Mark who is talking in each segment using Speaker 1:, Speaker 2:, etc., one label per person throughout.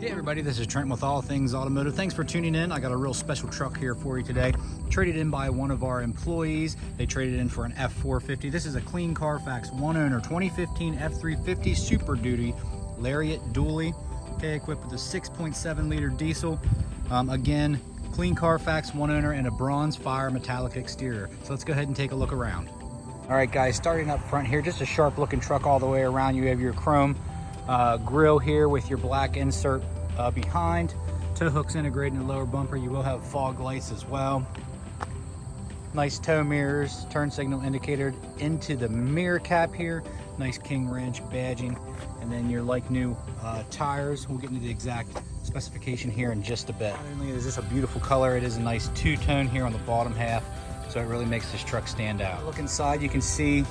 Speaker 1: Hey everybody, this is Trent with All Things Automotive. Thanks for tuning in. I got a real special truck here for you today. Traded in by one of our employees. They traded in for an F-450. This is a clean Carfax, one owner, 2015 F-350 Super Duty Lariat dually. Okay, equipped with a 6.7 liter diesel. Again, clean Carfax, one owner, and a bronze fire metallic exterior. So let's go ahead and take a look around. All right guys, starting up front here, just a sharp looking truck all the way around. You have your chrome grill here with your black insert behind. Tow hooks integrated in the lower bumper. You will have fog lights as well. Nice tow mirrors, turn signal indicator into the mirror cap here. Nice King Ranch badging, and then your like new tires. We'll get into the exact specification here in just a bit. It's just a beautiful color. It is a nice two-tone here on the bottom half, so it really makes this truck stand out. Look inside, you can see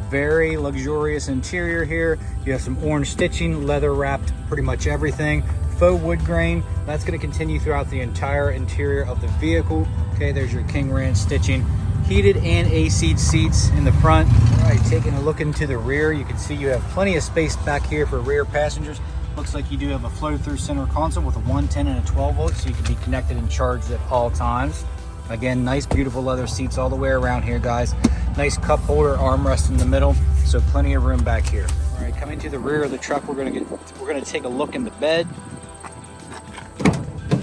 Speaker 1: very luxurious interior here. You have some orange stitching, leather wrapped pretty much everything. Faux wood grain, that's going to continue throughout the entire interior of the vehicle. Okay, there's your King Ranch stitching. Heated and AC seats in the front. All right, taking a look into the rear, you can see you have plenty of space back here for rear passengers. Looks like you do have a flow-through center console with a 110 and a 12 volt, so you can be connected and charged at all times. Again, nice beautiful leather seats all the way around here, guys. Nice cup holder armrest in the middle, so plenty of room back here. All right, coming to the rear of the truck, we're gonna take a look in the bed.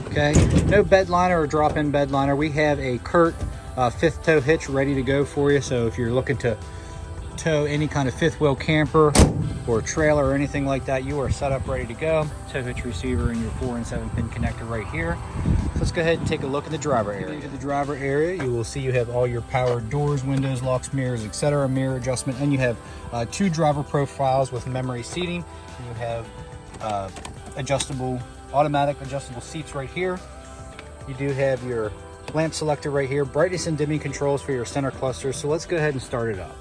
Speaker 1: Okay, no bed liner or drop-in bed liner. We have a Curt fifth tow hitch ready to go for you. So if you're looking to tow any kind of fifth wheel camper or trailer or anything like that, you are set up ready to go. Tow hitch receiver and your 4 and 7 pin connector right here. So let's go ahead and take a look at the driver area. Into the driver area, you will see you have all your power doors, windows, locks, mirrors, etc., mirror adjustment, and you have 2 driver profiles with memory seating. You have automatic adjustable seats right here. You do have your lamp selector right here, brightness and dimming controls for your center cluster. So let's go ahead and start it up.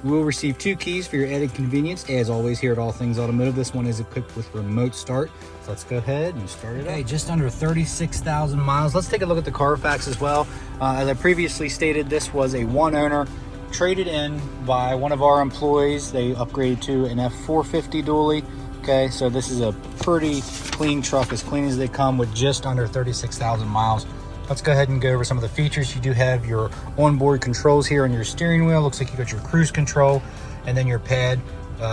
Speaker 1: You will receive 2 keys for your added convenience. As always here at All Things Automotive, this one is equipped with remote start. So let's go ahead and start it up. Okay, just under 36,000 miles. Let's take a look at the Carfax as well. As I previously stated, this was a one owner, traded in by one of our employees. They upgraded to an F-450 dually. Okay, so this is a pretty clean truck, as clean as they come, with just under 36,000 miles. Let's go ahead and go over some of the features. You do have your onboard controls here on your steering wheel. Looks like you got your cruise control and then your pad.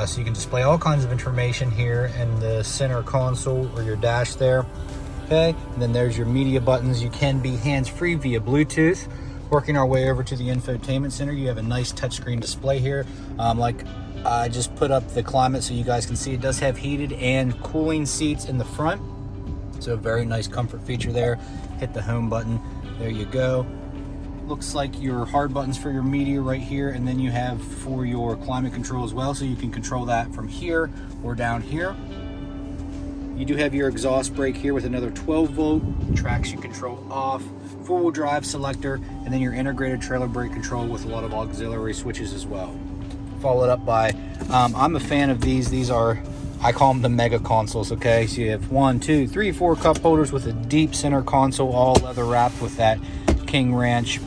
Speaker 1: So you can display all kinds of information here in the center console or your dash there. Okay, and then there's your media buttons. You can be hands-free via Bluetooth. Working our way over to the infotainment center, you have a nice touchscreen display here. I just put up the climate so you guys can see it does have heated and cooling seats in the front. So a very nice comfort feature there. Hit the home button, there you go. Looks like your hard buttons for your media right here, and then you have for your climate control as well, so you can control that from here or down here. You do have your exhaust brake here with another 12 volt, traction control off, 4-wheel drive selector, and then your integrated trailer brake control with a lot of auxiliary switches as well. Followed up by, I'm a fan of these are, I call them the mega consoles. Okay, so you have 1, 2, 3, 4 cup holders with a deep center console, all leather wrapped with that King Ranch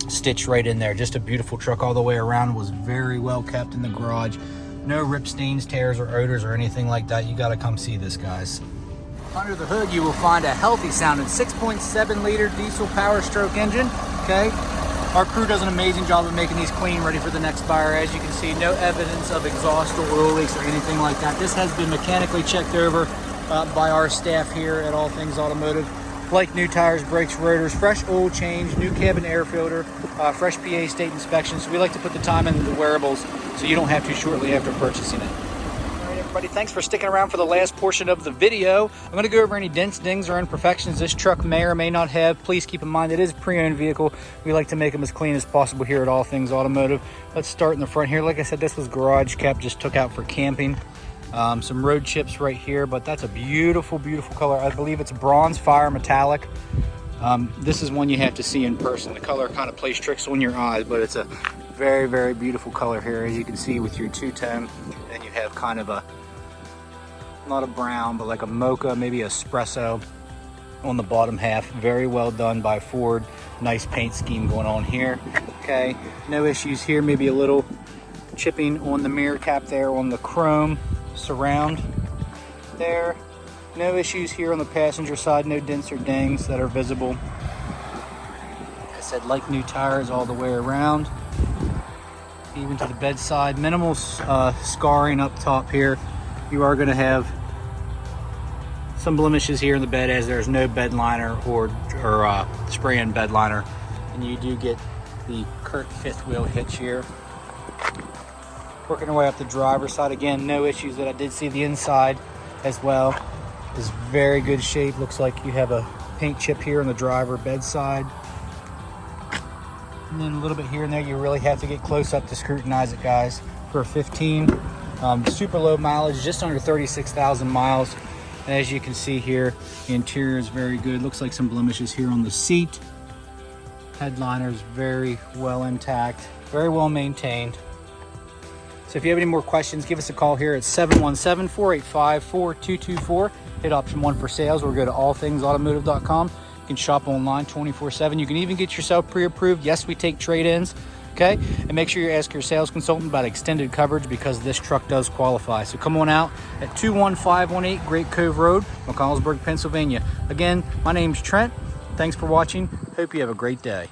Speaker 1: stitch right in there. Just a beautiful truck all the way around. Was very well kept in the garage. No rip stains, tears, or odors or anything like that. You got to come see this, guys. Under the hood, you will find a healthy sounding 6.7 liter diesel power stroke engine. Okay, our crew does an amazing job of making these clean, ready for the next buyer. As you can see, no evidence of exhaust or oil leaks or anything like that. This has been mechanically checked over by our staff here at All Things Automotive. Like new tires, brakes, rotors, fresh oil change, new cabin air filter, fresh PA state inspection. So we like to put the time into the wearables so you don't have to shortly after purchasing it. All right, everybody, thanks for sticking around for the last portion of the video. I'm going to go over any dents, dings, or imperfections this truck may or may not have. Please keep in mind it is a pre-owned vehicle. We like to make them as clean as possible here at All Things Automotive. Let's start in the front here. Like I said, this was garage kept, just took out for camping. Some road chips right here, but that's a beautiful, beautiful color. I believe it's bronze fire metallic. This is one you have to see in person. The color kind of plays tricks on your eyes, but it's a very, very beautiful color here, as you can see with your two-tone. And you have kind of a, not a brown, but like a mocha, maybe espresso on the bottom half. Very well done by Ford. Nice paint scheme going on here. Okay, no issues here. Maybe a little chipping on the mirror cap there on the chrome surround there. No issues here on the passenger side, no dents or dings that are visible. Like I said, like new tires all the way around. Even to the bedside, minimal scarring up top here. You are going to have some blemishes here in the bed as there's no bed liner or spray-in bed liner. And you do get the Kurt fifth wheel hitch here. Working our way up the driver's side, again, no issues that I did see. The inside as well is very good shape. Looks like you have a paint chip here on the driver bedside. And then a little bit here and there. You really have to get close up to scrutinize it, guys. For a 15, super low mileage, just under 36,000 miles. And as you can see here, the interior is very good. Looks like some blemishes here on the seat. Headliner is very well intact, very well maintained. So if you have any more questions, give us a call here at 717-485-4224. Hit option 1 for sales, or go to allthingsautomotive.com. You can shop online 24/7. You can even get yourself pre-approved. Yes, we take trade-ins, okay? And make sure you ask your sales consultant about extended coverage, because this truck does qualify. So come on out at 21518 Great Cove Road, McConnellsburg, Pennsylvania. Again, my name's Trent. Thanks for watching. Hope you have a great day.